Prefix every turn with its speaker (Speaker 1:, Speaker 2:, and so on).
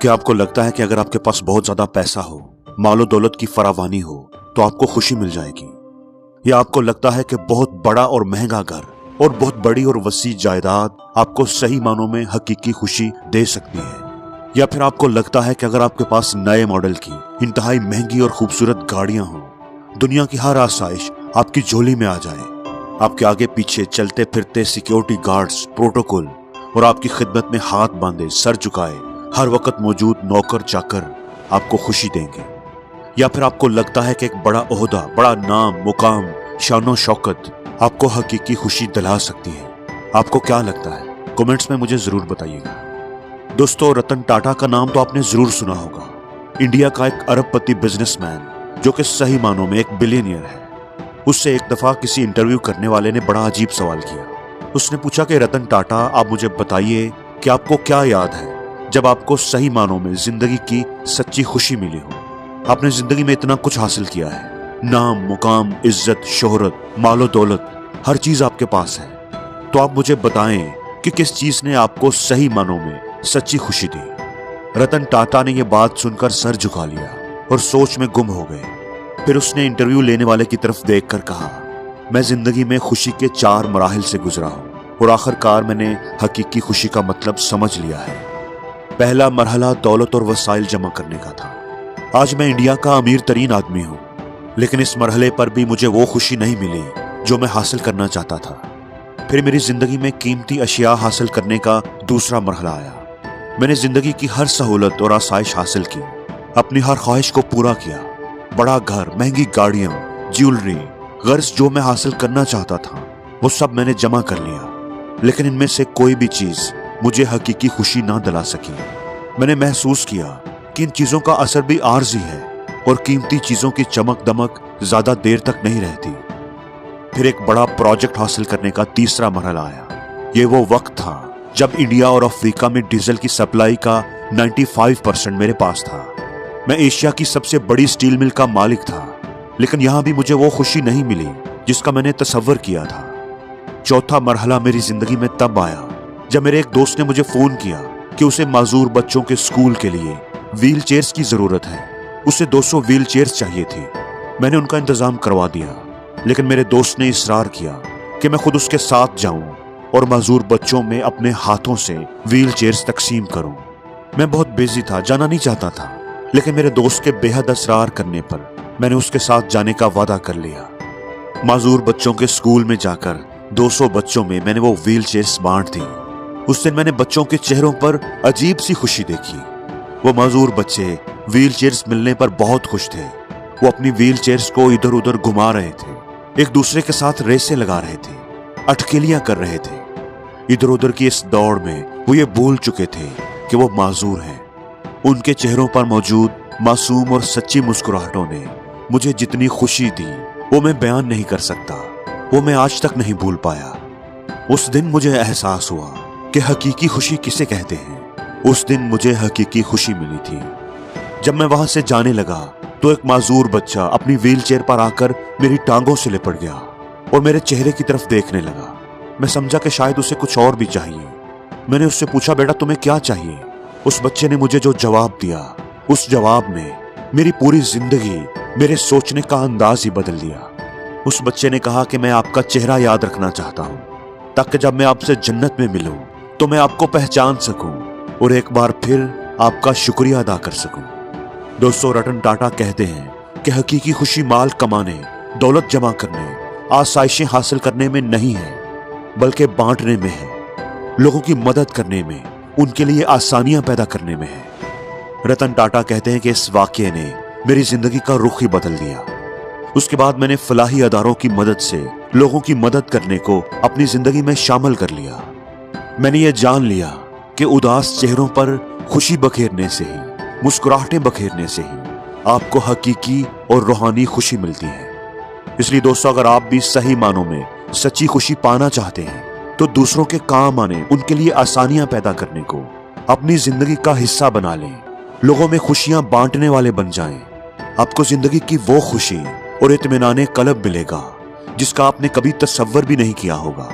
Speaker 1: क्या आपको लगता है कि अगर आपके पास बहुत ज्यादा पैसा हो, मालो दौलत की फरावानी हो, तो आपको खुशी मिल जाएगी? या आपको लगता है कि बहुत बड़ा और महंगा घर और बहुत बड़ी और वसी जायदाद आपको सही मानों में हकीकी खुशी दे सकती है? या फिर आपको लगता है कि अगर आपके पास नए मॉडल की इंतहाई महंगी और खूबसूरत गाड़ियां हों, दुनिया की हर आसाइश आपकी झोली में आ जाए, आपके आगे पीछे चलते फिरते सिक्योरिटी गार्ड्स, प्रोटोकॉल और आपकी खिदमत में हाथ बांधे सर झुकाए हर वक्त मौजूद नौकर चाकर आपको खुशी देंगे? या फिर आपको लगता है कि एक बड़ा ओहदा, बड़ा नाम, मुकाम, शानो शौकत आपको हकीकी खुशी दिला सकती है? आपको क्या लगता है? कमेंट्स में मुझे जरूर बताइएगा। दोस्तों, रतन टाटा का नाम तो आपने जरूर सुना होगा। इंडिया का एक अरबपति बिजनेसमैन जो कि सही मानों में एक बिलियनियर है। उससे एक दफा किसी इंटरव्यू करने वाले ने बड़ा अजीब सवाल किया। उसने पूछा कि रतन टाटा, आप मुझे बताइए कि आपको क्या याद है जब आपको सही मानों में जिंदगी की सच्ची खुशी मिली हो? आपने जिंदगी में इतना कुछ हासिल किया है, नाम, मुकाम, इज्जत, शोहरत, मालो दौलत, हर चीज आपके पास है। तो आप मुझे बताएं कि किस चीज ने आपको सही मानों में सच्ची खुशी दी? रतन टाटा ने यह बात सुनकर सर झुका लिया और सोच में गुम हो गए। फिर उसने इंटरव्यू लेने वाले की तरफ देखकर कहा, मैं जिंदगी में खुशी के 4 मराहिल से गुजरा हूं और आखिरकार मैंने हकीकी खुशी का मतलब समझ लिया है। पहला मरहला दौलत और वसाइल जमा करने का था। आज मैं इंडिया का अमीर तरीन आदमी हूं, लेकिन इस मरहले पर भी मुझे वो खुशी नहीं मिली जो मैं हासिल करना चाहता था। फिर मेरी जिंदगी में कीमती अशिया हासिल करने का दूसरा मरहला आया। मैंने जिंदगी की हर सहूलत और आसाइश हासिल की, अपनी हर ख्वाहिश को पूरा किया। बड़ा घर, महंगी गाड़ियां, ज्वेलरी, गर्ज जो मैं हासिल करना चाहता था वो सब मैंने जमा कर लिया, लेकिन इनमें से कोई भी चीज मुझे हकीकी खुशी ना दिला सकी। मैंने महसूस किया कि इन चीजों का असर भी आर्जी है और कीमती चीजों की चमक दमक ज्यादा देर तक नहीं रहती। फिर एक बड़ा प्रोजेक्ट हासिल करने का तीसरा मरहला आया। ये वो वक्त था जब इंडिया और अफ्रीका में डीजल की सप्लाई का 95% मेरे पास था। मैं एशिया की सबसे बड़ी स्टील मिल का मालिक था, लेकिन यहां भी मुझे वो खुशी नहीं मिली जिसका मैंने तसव्वुर किया था। चौथा मरहला मेरी जिंदगी में तब आया जब मेरे एक दोस्त ने मुझे फोन किया कि उसे माजूर बच्चों के स्कूल के लिए व्हील चेयर्स की जरूरत है। उसे 200 व्हील चेयर्स चाहिए थी। मैंने उनका इंतजाम करवा दिया, लेकिन मेरे दोस्त ने इसरार किया कि मैं खुद उसके साथ जाऊं और माजूर बच्चों में अपने हाथों से व्हील चेयर्स तकसीम करूं। मैं बहुत बिजी था, जाना नहीं चाहता था, लेकिन मेरे दोस्त के बेहद असरार करने पर मैंने उसके साथ जाने का वादा कर लिया। माजूर बच्चों के स्कूल में जाकर 200 बच्चों में मैंने वो व्हील चेयर्स बांट दी। उस दिन मैंने बच्चों के चेहरों पर अजीब सी खुशी देखी। वो माजूर बच्चे व्हील चेयर्स मिलने पर बहुत खुश थे। वो अपनी व्हील चेयर्स को इधर उधर घुमा रहे थे, एक दूसरे के साथ रेसें लगा रहे थे, अटकेलियां कर रहे थे। इधर उधर की इस दौड़ में वो ये भूल चुके थे कि वो माजूर हैं। उनके चेहरों पर मौजूद मासूम और सच्ची मुस्कुराहटों ने मुझे जितनी खुशी दी वो मैं बयान नहीं कर सकता। वो मैं आज तक नहीं भूल पाया। उस दिन मुझे एहसास हुआ कि हकीकी खुशी किसे कहते हैं। उस दिन मुझे हकीकी खुशी मिली थी। जब मैं वहां से जाने लगा तो एक माजूर बच्चा अपनी व्हील चेयर पर आकर मेरी टांगों से लिपट गया और मेरे चेहरे की तरफ देखने लगा। मैं समझा कि शायद उसे कुछ और भी चाहिए। मैंने उससे पूछा, बेटा तुम्हें क्या चाहिए? उस बच्चे ने मुझे जो जवाब दिया, उस जवाब ने मेरी पूरी जिंदगी, मेरे सोचने का अंदाज ही बदल दिया। उस बच्चे ने कहा कि मैं आपका चेहरा याद रखना चाहता हूं, ताकि जब मैं आपसे जन्नत में मिलूं तो मैं आपको पहचान सकूं और एक बार फिर आपका शुक्रिया अदा कर सकूं। दोस्तों, रतन टाटा कहते हैं कि हकीकी खुशी माल कमाने, दौलत जमा करने, आसाइशें हासिल करने में नहीं है, बल्कि बांटने में है, लोगों की मदद करने में, उनके लिए आसानियां पैदा करने में है। रतन टाटा कहते हैं कि इस वाकये ने मेरी जिंदगी का रुख ही बदल दिया। उसके बाद मैंने फलाही अदारों की मदद से लोगों की मदद करने को अपनी जिंदगी में शामिल कर लिया। मैंने ये जान लिया कि उदास चेहरों पर खुशी बखेरने से ही, मुस्कुराहटें बखेरने से ही आपको हकीकी और रूहानी खुशी मिलती है। इसलिए दोस्तों, अगर आप भी सही मानों में सच्ची खुशी पाना चाहते हैं तो दूसरों के काम आने, उनके लिए आसानियां पैदा करने को अपनी जिंदगी का हिस्सा बना लें। लोगों में खुशियां बांटने वाले बन जाएं। आपको जिंदगी की वो खुशी और इत्मीनान कल्ब मिलेगा जिसका आपने कभी तसव्वुर भी नहीं किया होगा।